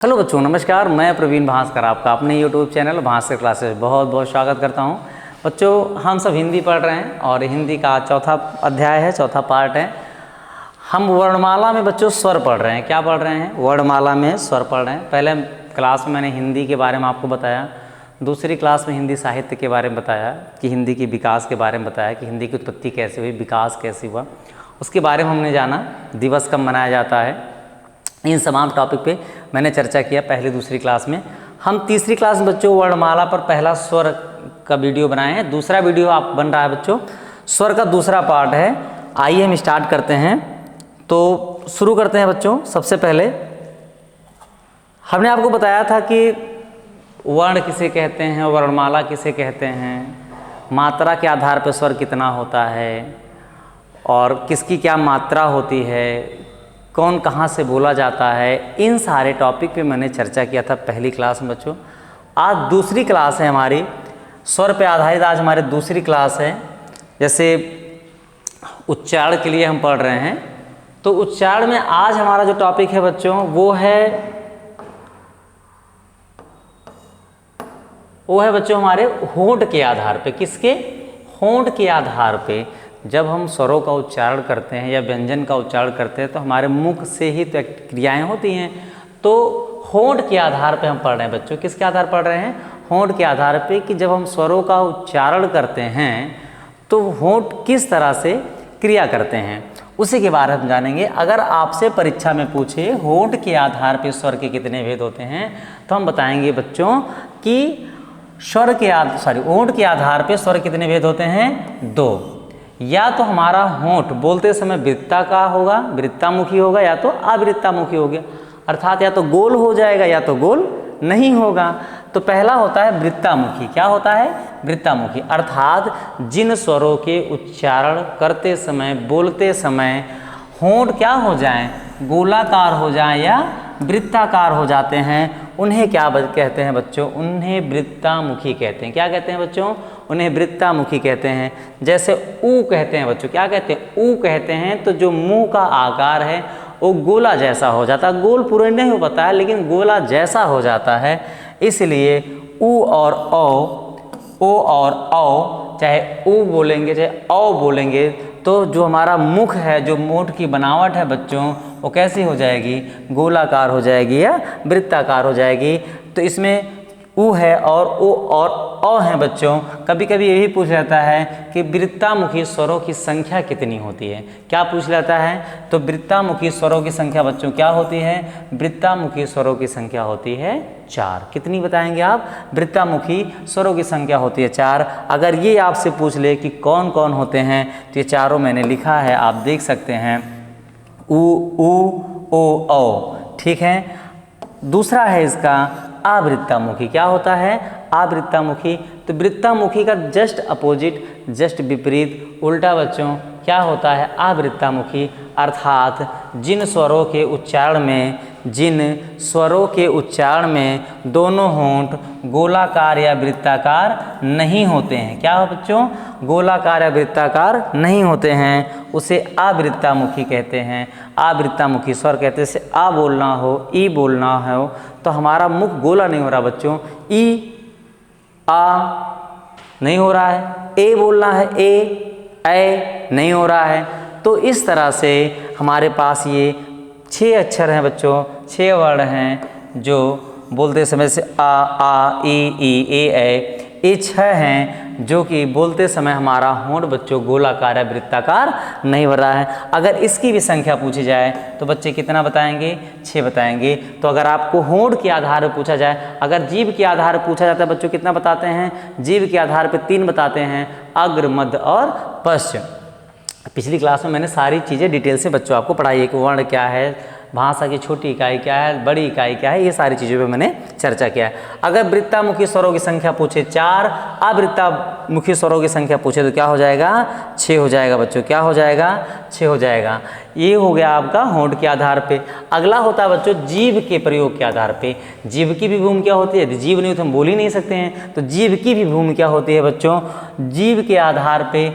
Hello बच्चों, नमस्कार। मैं प्रवीण भास्कर आपका अपने यूट्यूब चैनल भास्कर क्लासेस बहुत बहुत स्वागत करता हूं। बच्चों, हम सब हिंदी पढ़ रहे हैं और हिंदी का चौथा अध्याय है, चौथा पार्ट है। हम वर्णमाला में बच्चों स्वर पढ़ रहे हैं। क्या पढ़ रहे हैं? वर्णमाला में स्वर पढ़ रहे हैं। पहले क्लास में मैंने हिंदी के बारे में आपको बताया, दूसरी क्लास में हिंदी साहित्य के बारे में बताया कि हिंदी की विकास के बारे में बताया कि हिंदी की उत्पत्ति कैसे हुई, विकास कैसे हुआ, उसके बारे में हमने जाना। दिवस कब मनाया जाता है, इन तमाम टॉपिक पे मैंने चर्चा किया पहली दूसरी क्लास में। हम तीसरी क्लास में बच्चों वर्णमाला पर पहला स्वर का वीडियो बनाए हैं। दूसरा वीडियो आप बन रहा है बच्चों, स्वर का दूसरा पार्ट है। आइए हम स्टार्ट करते हैं। तो शुरू करते हैं बच्चों। सबसे पहले हमने आपको बताया था कि वर्ण किसे कहते हैं, वर्णमाला किसे कहते हैं, मात्रा के आधार पर स्वर कितना होता है और किसकी क्या मात्रा होती है, कौन कहाँ से बोला जाता है, इन सारे टॉपिक पे मैंने चर्चा किया था पहली क्लास में बच्चों। आज दूसरी क्लास है हमारी, स्वर पे आधारित आज हमारी दूसरी क्लास है। जैसे उच्चारण के लिए हम पढ़ रहे हैं, तो उच्चारण में आज हमारा जो टॉपिक है बच्चों वो है बच्चों हमारे होंठ के आधार पे। किसके? होंठ के आधार पे। जब हम स्वरों का उच्चारण करते हैं या व्यंजन का उच्चारण करते हैं तो हमारे मुख से ही तो क्रियाएं होती हैं। तो होंठ के आधार पे हम पढ़ रहे हैं बच्चों। किसके आधार पढ़ रहे हैं? होंठ के आधार पे कि जब हम स्वरों का उच्चारण करते हैं तो होंठ किस तरह से क्रिया करते हैं, उसी के बारे में हम जानेंगे। अगर आपसे परीक्षा में पूछे होंठ के आधार पे स्वर के कितने भेद होते हैं तो हम बताएंगे बच्चों कि होंठ के आधार पे स्वर कितने भेद होते हैं? 2। या तो हमारा होंठ बोलते समय वृत्ताकार होगा, वृत्तामुखी होगा, या तो अवृत्तामुखी हो गया, अर्थात या तो गोल हो जाएगा या तो गोल नहीं होगा। तो पहला होता है वृत्तामुखी। क्या होता है? वृत्तामुखी। अर्थात जिन स्वरों के उच्चारण करते समय, बोलते समय होंठ क्या हो जाएं, गोलाकार हो जाएं या वृत्ताकार हो जाते हैं, उन्हें क्या कहते हैं बच्चों? उन्हें वृत्तामुखी कहते हैं। क्या कहते हैं बच्चों? उन्हें वृत्तामुखी कहते हैं। जैसे ऊ कहते हैं बच्चों। क्या कहते हैं? ऊ कहते हैं तो जो मुंह का आकार है वो गोला जैसा हो जाता है। गोल पूरे नहीं हो पाता है लेकिन गोला जैसा हो जाता है, इसलिए ऊ और ओ और औ, चाहे ऊ बोलेंगे चाहे औ बोलेंगे, तो जो हमारा मुख है, जो मुंह की बनावट है बच्चों, वो कैसी हो जाएगी? गोलाकार हो जाएगी या वृत्ताकार हो जाएगी। तो इसमें ऊ है और ओ और औ है बच्चों। कभी कभी ये भी पूछ जाता है कि वृत्तामुखी स्वरों की संख्या कितनी होती है। क्या पूछ लेता है? तो वृत्तामुखी स्वरों की संख्या बच्चों क्या होती है? वृत्तामुखी स्वरों की संख्या होती है 4। कितनी बताएंगे आप? वृत्तामुखी स्वरों की संख्या होती है 4। अगर ये आपसे पूछ ले कि कौन कौन होते हैं तो ये चारों मैंने लिखा है, आप देख सकते हैं। ऊ, ओ, औ। ठीक है। दूसरा है इसका आवृत्तामुखी। क्या होता है? आवृत्तामुखी। तो वृत्तामुखी का जस्ट अपोजिट, जस्ट विपरीत, उल्टा बच्चों क्या होता है? आवृत्तामुखी। अर्थात जिन स्वरों के उच्चारण में दोनों होंठ गोलाकार या वृत्ताकार नहीं होते हैं। क्या हो बच्चों? गोलाकार या वृत्ताकार नहीं होते हैं, उसे आवृत्तामुखी कहते हैं। आवृत्तामुखी स्वर कहते हैं। जैसे आ बोलना हो, ई बोलना हो, तो हमारा मुख गोला नहीं हो रहा बच्चों, ई आ नहीं हो रहा है। ए बोलना है, ए नहीं हो रहा है। तो इस तरह से हमारे पास ये 6 अक्षर हैं बच्चों, 6 वर्ण हैं जो बोलते समय से आ, ई, ए, ये 6 हैं जो कि बोलते समय हमारा होंठ बच्चों गोलाकार या वृत्ताकार नहीं हो रहा है। अगर इसकी भी संख्या पूछी जाए तो बच्चे कितना बताएंगे? 6 बताएंगे। तो अगर आपको होंठ के आधार पर पूछा जाए, अगर जीभ के आधार पर पूछा जाता है बच्चों कितना बताते हैं? जीभ के आधार पर 3 बताते हैं, अग्र, मध्य और पश्च। पिछली क्लास में मैंने सारी चीज़ें डिटेल से बच्चों आपको पढ़ाई है कि वर्ण क्या है, भाषा की छोटी इकाई क्या है, बड़ी इकाई क्या है, ये सारी चीज़ों पे मैंने चर्चा किया है। अगर वृत्तामुखी स्वरों की संख्या पूछे 4, अवृत्तामुखी स्वरों की संख्या पूछे तो क्या हो जाएगा? 6 हो जाएगा बच्चों। क्या हो जाएगा? 6 हो जाएगा। ये हो गया आपका होंठ के आधार पे। अगला होता है बच्चों जीभ के प्रयोग के आधार पे। जीभ की भी भूमिका होती है, जीभ नहीं तो हम बोल ही नहीं सकते हैं। तो जीभ की भी भूमिका होती है बच्चों। जीभ के आधार पे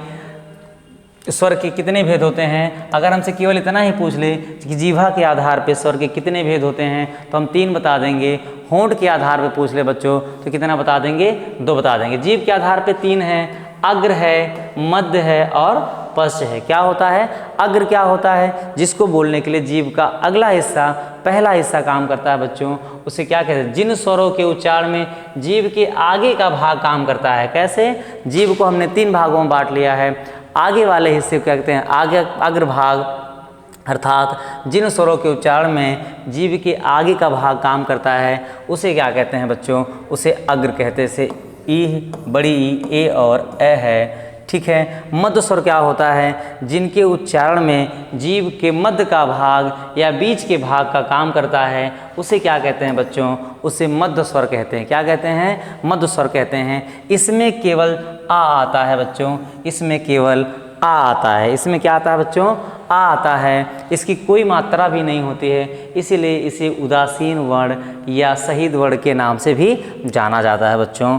स्वर के कितने भेद होते हैं? अगर हमसे केवल इतना ही पूछ ले कि जीवा के आधार पे स्वर के कितने भेद होते हैं तो हम 3 बता देंगे। होंठ के आधार पे पूछ ले बच्चों तो कितना बता देंगे? 2 बता देंगे। जीभ के आधार पे 3 है, अग्र है, मध्य है और पश्च है। क्या होता है? अग्र क्या होता है? जिसको बोलने के लिए जीभ का अगला हिस्सा, पहला हिस्सा काम करता है बच्चों, उसे क्या कहते हैं? जिन स्वरों के उच्चारण में जीभ के आगे का भाग काम करता है। कैसे? जीभ को हमने 3 भागों में बांट लिया है। आगे वाले हिस्से को कहते हैं आगे अग्रभाग, अर्थात जिन स्वरों के उच्चारण में जीभ के आगे का भाग काम करता है उसे क्या कहते हैं बच्चों? उसे अग्र कहते हैं। जैसे ई, बड़ी ई, ए और ए है। ठीक है। मध्य स्वर क्या होता है? जिनके उच्चारण में जीभ के मध्य का भाग या बीच के भाग का काम करता है उसे क्या कहते हैं बच्चों? उसे मध्य स्वर कहते हैं। क्या कहते हैं? मध्य स्वर कहते हैं। इसमें केवल आ आता है बच्चों, इसमें केवल आ आता है। इसमें क्या आता है बच्चों? आ आता है। इसकी कोई मात्रा भी नहीं होती है, इसीलिए इसे उदासीन वर्ण या शहीद वर्ण के नाम से भी जाना जाता है बच्चों।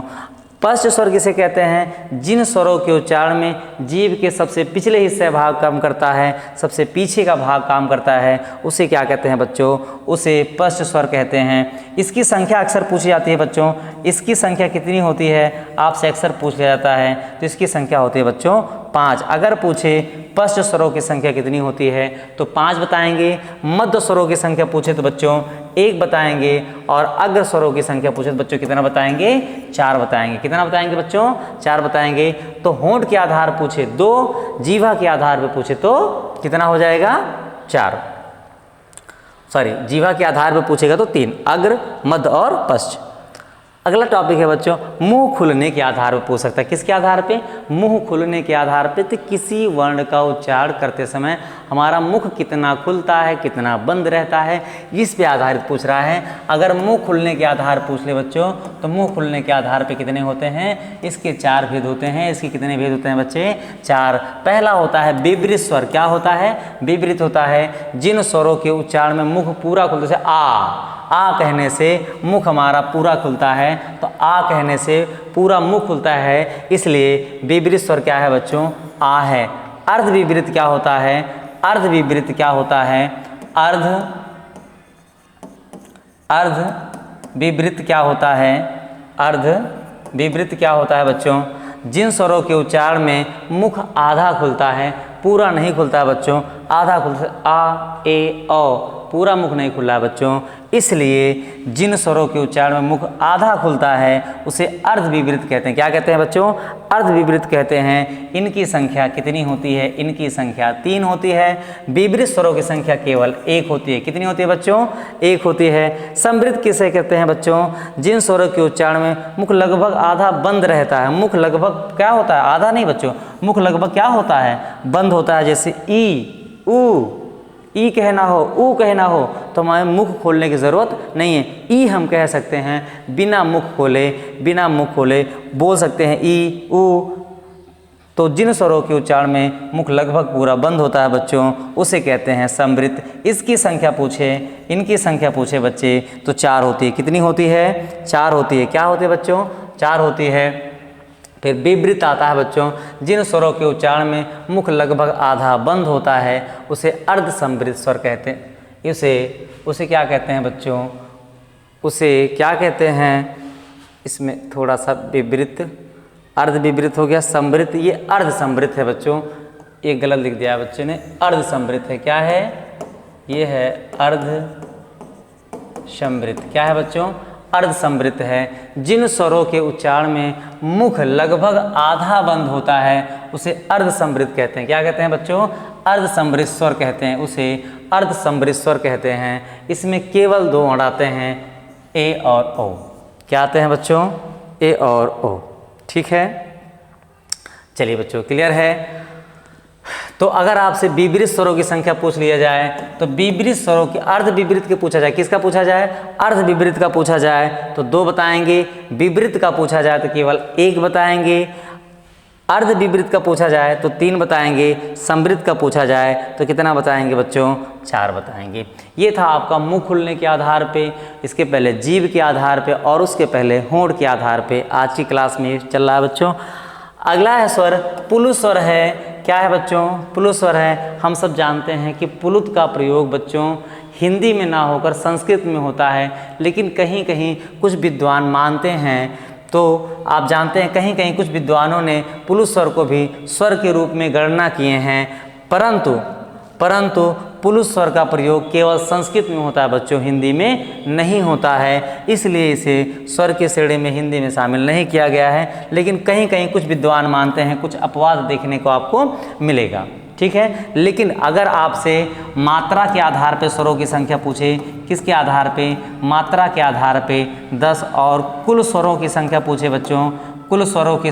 पश्च स्वर किसे कहते हैं? जिन स्वरों के उच्चारण में जीभ के सबसे पिछले हिस्से भाग काम करता है, सबसे पीछे का भाग काम करता है, उसे क्या कहते हैं बच्चों? उसे पश्च स्वर कहते हैं। इसकी संख्या अक्सर पूछी जाती है बच्चों। इसकी संख्या कितनी होती है? आपसे अक्सर पूछ लिया जाता है। तो इसकी संख्या होती है बच्चों 5। अगर पूछे पश्च स्वरों की संख्या कितनी होती है तो 5 बताएंगे। मध्य स्वरों की संख्या पूछे तो बच्चों 1 बताएंगे और अग्र स्वरों की संख्या पूछे तो बच्चों कितना बताएंगे? 4 बताएंगे। कितना बताएंगे बच्चों? 4 बताएंगे। तो होंठ के आधार पूछे 2, जीवा के आधार पे पूछे तो कितना हो जाएगा? 4। सॉरी, जीवा के आधार पे पूछेगा तो 3, अग्र, मध्य और पश्च। अगला टॉपिक है बच्चों मुंह खुलने के आधार पर पूछ सकता है। किसके आधार पे? मुंह खुलने के आधार पे। तो किसी वर्ण का उच्चारण करते समय हमारा मुख कितना खुलता है, कितना बंद रहता है, इस पे आधारित पूछ रहा है। अगर मुंह खुलने के आधार पूछ ले बच्चों तो मुंह खुलने के आधार पे कितने होते हैं? इसके 4 भेद होते हैं। इसके कितने भेद होते हैं बच्चे? 4। पहला होता है विवृत स्वर। क्या होता है? विवृत होता है जिन स्वरों के उच्चारण में मुख पूरा खुलता है। आ कहने से मुख हमारा पूरा खुलता है, तो आ कहने से पूरा मुख खुलता है, इसलिए विवृत स्वर क्या है बच्चों? आ है। अर्ध विवृत क्या होता है? अर्ध विवृत क्या होता है? अर्ध विवृत क्या होता है? अर्ध विवृत क्या होता है बच्चों? जिन स्वरों के उच्चारण में मुख आधा खुलता है, पूरा नहीं खुलता है बच्चों, आधा खुलता है। आ, ए, ओ, पूरा मुख नहीं खुला है बच्चों, इसलिए जिन स्वरों के उच्चारण में मुख आधा खुलता है उसे अर्ध विवृत कहते हैं। क्या कहते हैं बच्चों? अर्ध विवृत कहते हैं। इनकी संख्या कितनी होती है? इनकी संख्या 3 होती है। विवृत स्वरों की संख्या केवल 1 होती है। कितनी होती है बच्चों? 1 होती है। समृद्ध किसे कहते हैं बच्चों? जिन स्वरों के उच्चारण में मुख लगभग आधा बंद रहता है। मुख लगभग क्या होता है? आधा नहीं बच्चों, मुख लगभग क्या होता है? बंद होता है। जैसे ई, ऊ, ई कहना हो, ऊ कहना हो तो हमें मुख खोलने की ज़रूरत नहीं है। ई हम कह सकते हैं बिना मुख खोले बोल सकते हैं ई, ऊ। तो जिन स्वरों के उच्चारण में मुख लगभग पूरा बंद होता है बच्चों उसे कहते हैं समृद्ध। इनकी संख्या पूछे बच्चे तो 4 होती है। कितनी होती है? 4 होती है। क्या होती है बच्चों? 4 होती है। फिर विवृत आता है बच्चों, जिन स्वरों के उच्चारण में मुख लगभग आधा बंद होता है उसे अर्ध समृद्ध स्वर कहते हैं। उसे क्या कहते हैं बच्चों? उसे क्या कहते हैं? इसमें थोड़ा सा विवृत, अर्ध विवृत हो गया, समृद्ध, ये अर्ध समृद्ध है बच्चों। ये गलत लिख दिया बच्चे ने, अर्ध समृद्ध है। क्या है? ये है अर्ध समृद्ध। क्या है बच्चों? अर्ध समृद्ध है। जिन स्वरों के उच्चारण में मुख लगभग आधा बंद होता है उसे अर्ध समृद्ध कहते हैं। क्या कहते हैं बच्चों? अर्ध समृद्ध स्वर कहते हैं। उसे अर्ध समृद्ध स्वर कहते हैं। इसमें केवल 2 वर्ण आते हैं, ए और ओ। क्या आते हैं बच्चों? ए और ओ। ठीक है, चलिए बच्चों क्लियर है। तो अगर आपसे विवृत स्वरों की संख्या पूछ लिया जाए तो विवृत स्वरों की अर्ध विवृत के पूछा जाए, किसका पूछा जाए? अर्ध विवृत का पूछा जाए तो 2 बताएंगे। विवृत का पूछा जाए तो केवल 1 बताएंगे। अर्ध विवृत का पूछा जाए तो 3 बताएंगे। समृद्ध का पूछा जाए तो कितना बताएंगे बच्चों? 4 बताएंगे। ये था आपका मुंह खुलने के आधार पे, इसके पहले जीभ के आधार पे और उसके पहले होंठ के आधार पे आज की क्लास में चल रहा है बच्चों। अगला है स्वर पुलु स्वर है। क्या है बच्चों, पुलुत स्वर है। हम सब जानते हैं कि पुलुत का प्रयोग बच्चों हिंदी में ना होकर संस्कृत में होता है, लेकिन कहीं कहीं कुछ विद्वान मानते हैं, तो आप जानते हैं कहीं कहीं कुछ विद्वानों ने पुलुत स्वर को भी स्वर के रूप में गणना किए हैं, परंतु पुलुत स्वर का प्रयोग केवल संस्कृत में होता है बच्चों, हिंदी में नहीं होता है, इसलिए इसे स्वर की श्रेणी में हिंदी में शामिल नहीं किया गया है। लेकिन कहीं कहीं कुछ विद्वान मानते हैं, कुछ अपवाद देखने को आपको मिलेगा, ठीक है। लेकिन अगर आपसे मात्रा के आधार पर स्वरों की संख्या पूछे, किसके आधार पे, मात्रा के आधार पे 10 और कुल स्वरों की संख्या पूछे बच्चों, कुल स्वरों की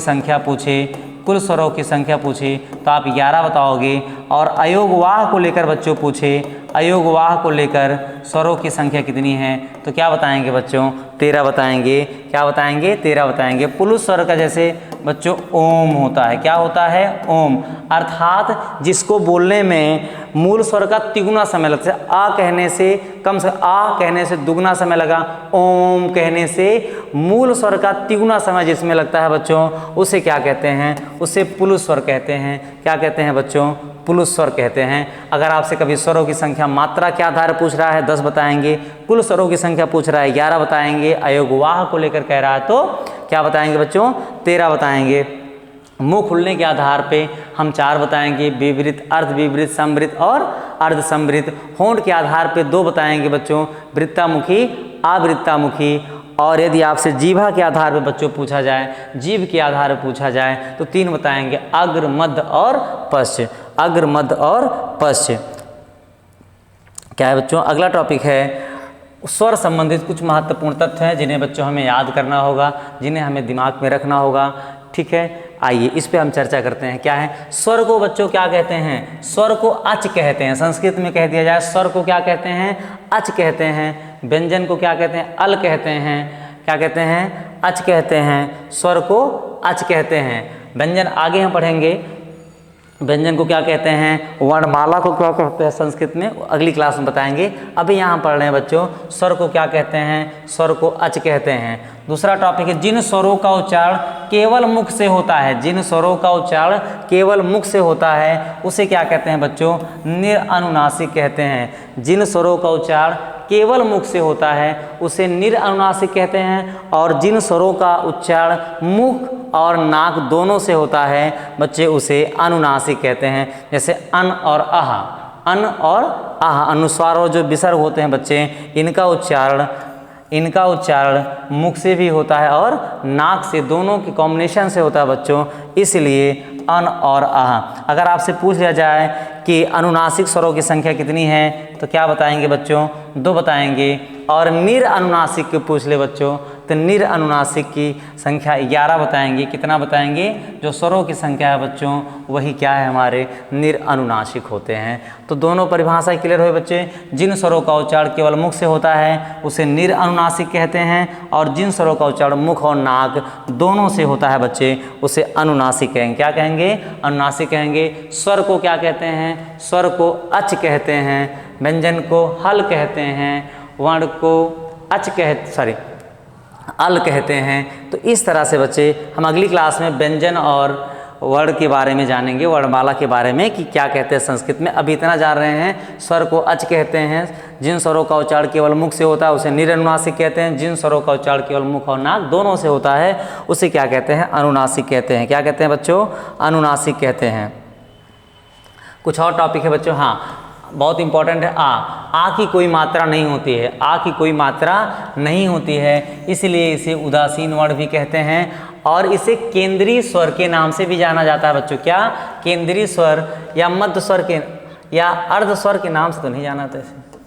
संख्या पूछे तो आप 11 बताओगे। और अयोगवाह को लेकर बच्चों पूछे, अयोगवाह को लेकर स्वरों की संख्या कितनी है, तो क्या बताएंगे बच्चों, 13 बताएंगे। क्या बताएंगे, 13 बताएंगे। पुलुत स्वर का जैसे बच्चों ओम होता है, क्या होता है, ओम, अर्थात जिसको बोलने में मूल स्वर का तिगुना समय लगता है। आ कहने से आ कहने से दुगना समय लगा, ओम कहने से मूल स्वर का तिगुना समय जिसमें लगता है बच्चों, उसे क्या कहते हैं, उसे पुलुत स्वर कहते हैं। क्या कहते हैं बच्चों, पुलुत स्वर कहते हैं। अगर आपसे कभी स्वरों की संख्या मात्रा के आधार पर पूछ रहा है 10 बताएंगे, कुल स्वरों की संख्या पूछ रहा है 11 बताएंगे, अयोगवाह को लेकर कह रहा है तो क्या बताएंगे बच्चों, 13 बताएंगे। मुंह खुलने के आधार पे हम 4 बताएंगे, विवृत, अर्धविवृत, संवृत और अर्धसंवृत। होंठ के आधार पे 2 बताएंगे बच्चों, वृत्तामुखी, आवृत्तामुखी। और यदि आपसे जीभा के आधार पर बच्चों पूछा जाए, जीभ के आधार पर पूछा जाए तो 3 बताएंगे, अग्र, मध्य और पश्च, अग्र, मध्य और पश्च। क्या है बच्चों, अगला टॉपिक है स्वर संबंधित कुछ महत्वपूर्ण तथ्य हैं जिन्हें बच्चों हमें याद करना होगा, जिन्हें हमें दिमाग में रखना होगा, ठीक है। आइए इस पे हम चर्चा करते हैं। क्या है, स्वर को बच्चों क्या कहते हैं, स्वर को अच कहते हैं। संस्कृत में कह दिया जाए स्वर को क्या कहते हैं, अच कहते हैं। व्यंजन को क्या कहते हैं, अल कहते हैं। क्या कहते हैं, अच कहते हैं। स्वर को अच कहते हैं। व्यंजन आगे हम पढ़ेंगे, व्यंजन को क्या कहते हैं, वर्णमाला को क्या कहते हैं संस्कृत में, अगली क्लास में बताएंगे। अभी यहाँ पढ़ रहे हैं बच्चों, स्वर को क्या कहते हैं, स्वर को अच कहते हैं। दूसरा टॉपिक है जिन स्वरों का उच्चारण केवल मुख से होता है, जिन स्वरों का उच्चारण केवल मुख से होता है उसे क्या कहते हैं बच्चों, निरअनुनासिक कहते हैं। जिन स्वरों का उच्चारण केवल मुख से होता है उसे निरअनुनासिक कहते हैं। और जिन स्वरों का उच्चारण मुख और नाक दोनों से होता है बच्चे उसे अनुनासिक कहते हैं। जैसे अन और आह, अन और आह अनुस्वार और जो विसर्ग होते हैं बच्चे, इनका उच्चारण मुख से भी होता है और नाक से, दोनों के कॉम्बिनेशन से होता है बच्चों, इसलिए अन और आह। अगर आपसे पूछ लिया जाए कि अनुनासिक स्वरों की संख्या कितनी है तो क्या बताएंगे बच्चों, 2 बताएंगे। और निरअनुनासिक के पूछ ले बच्चों तो निरअनुनासिक की संख्या 11 बताएंगे। कितना बताएंगे, जो स्वरों की संख्या है बच्चों वही क्या है, हमारे निरअनुनासिक होते हैं। तो दोनों परिभाषा क्लियर हुए बच्चे। जिन स्वरों का उच्चारण केवल मुख से होता है उसे निरअनुनासिक कहते हैं, और जिन स्वरों का उच्चारण मुख और नाक दोनों से होता है बच्चे उसे अनुनासिक कहेंगे। क्या कहेंगे, अनुनासिक कहेंगे। स्वर को क्या कहते हैं, स्वर को अच कहते हैं। व्यंजन को हल कहते हैं, वर्ण को अल कहते हैं। तो इस तरह से बच्चे हम अगली क्लास में व्यंजन और वर्ण के बारे में जानेंगे, वर्णमाला के बारे में कि क्या कहते हैं संस्कृत में। अभी इतना जान रहे हैं, स्वर को अच कहते हैं। जिन स्वरों का उच्चारण केवल मुख से होता है उसे निरअनुनासिक कहते हैं। जिन स्वरों का उच्चारण केवल मुख और नाक दोनों से होता है उसे क्या कहते हैं, अनुनासिक कहते हैं। क्या कहते हैं बच्चों, अनुनासिक कहते हैं। कुछ और टॉपिक है बच्चों, हाँ बहुत इंपॉर्टेंट है, आ की कोई मात्रा नहीं होती है, आ की कोई मात्रा नहीं होती है, इसलिए इसे उदासीन वर्ण भी कहते हैं। और इसे केंद्रीय स्वर के नाम से भी जाना जाता है बच्चों। क्या, केंद्रीय स्वर या मध्य स्वर के या अर्ध स्वर के नाम से तो नहीं जाना था,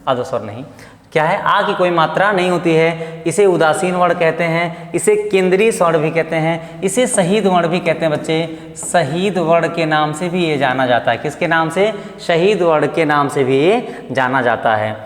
अर्ध स्वर नहीं। क्या है, आ की कोई मात्रा नहीं होती है, इसे उदासीन वर्ण कहते हैं, इसे केंद्रीय स्वर्ण भी कहते हैं, इसे शहीद वर्ण भी कहते हैं बच्चे। शहीद वर्ण के नाम से भी ये जाना जाता है। किसके नाम से, शहीद वर्ण के नाम से भी ये जाना जाता है।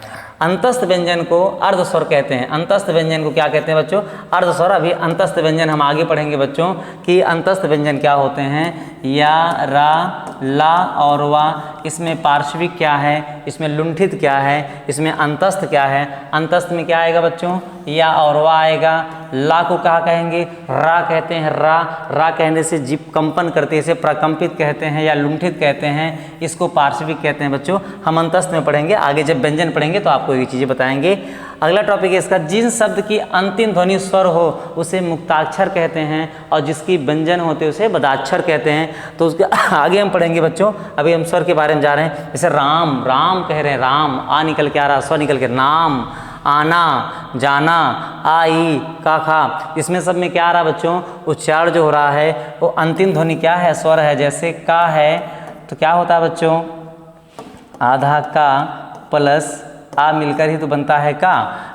अंतस्थ व्यंजन को अर्ध स्वर कहते हैं। अंतस्थ व्यंजन को क्या कहते हैं बच्चों, अर्ध स्वर। अभी अंतस्थ व्यंजन हम आगे पढ़ेंगे बच्चों कि अंतस्थ व्यंजन क्या होते हैं। या, रा, ला और वा। इसमें पार्श्विक क्या है, इसमें लुंठित क्या है, इसमें अंतस्थ क्या है। अंतस्थ में क्या आएगा बच्चों, या और वा आएगा। ला को क्या कहेंगे, रा कहते हैं। रा, रा कहने से जीभ कंपन करती है, इसे प्रकंपित कहते हैं या लुंठित कहते हैं, इसको पार्श्विक कहते हैं। बच्चों हम अंतस्थ में पढ़ेंगे, आगे जब व्यंजन पढ़ेंगे तो आपको ये चीज़ें बताएंगे। अगला टॉपिक है इसका, जिन शब्द की अंतिम ध्वनि स्वर हो उसे मुक्ताक्षर कहते हैं और जिसकी व्यंजन होते उसे बदाक्षर कहते हैं। तो उसके आगे हम पढ़ेंगे बच्चों, अभी हम स्वर के बारे में जा रहे हैं। जैसे राम, राम कह रहे हैं, राम, आ निकल के आ रहा, स्वर निकल के, नाम, आना, जाना, आई, का, खा। इसमें सब में क्या आ रहा बच्चों, उच्चारण जो हो रहा है वो अंतिम ध्वनि क्या है, स्वर है। जैसे का है तो क्या होता है बच्चों, आधा का प्लस आ मिलकर ही तो बनता है का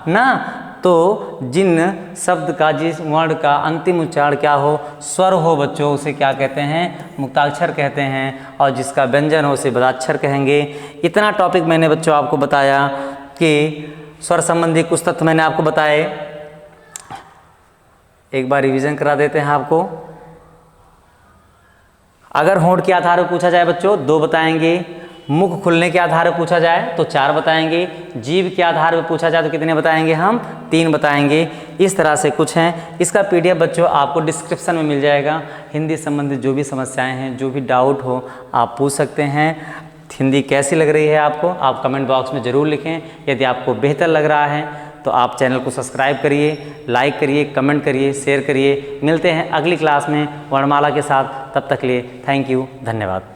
ना। तो जिन शब्द का, जिस वर्ण का अंतिम उच्चारण क्या हो, स्वर हो बच्चों, उसे क्या कहते हैं, मुक्ताक्षर कहते हैं। और जिसका व्यंजन हो उसे बदाक्षर कहेंगे। इतना टॉपिक मैंने बच्चों आपको बताया कि स्वर संबंधी कुछ तथ्य मैंने आपको बताए। एक बार रिवीजन करा देते हैं आपको। अगर होंठ के आधार पर पूछा जाए बच्चों 2 बताएंगे, मुख खुलने के आधार पर पूछा जाए तो 4 बताएंगे, जीभ के आधार पर पूछा जाए तो कितने बताएंगे हम, 3 बताएंगे। इस तरह से कुछ हैं। इसका PDF बच्चों आपको डिस्क्रिप्शन में मिल जाएगा। हिंदी संबंधित जो भी समस्याएं हैं, जो भी डाउट हो आप पूछ सकते हैं। हिंदी कैसी लग रही है आपको, आप कमेंट बॉक्स में ज़रूर लिखें। यदि आपको बेहतर लग रहा है तो आप चैनल को सब्सक्राइब करिए, लाइक करिए, कमेंट करिए, शेयर करिए। मिलते हैं अगली क्लास में वर्णमाला के साथ। तब तक के लिए थैंक यू, धन्यवाद।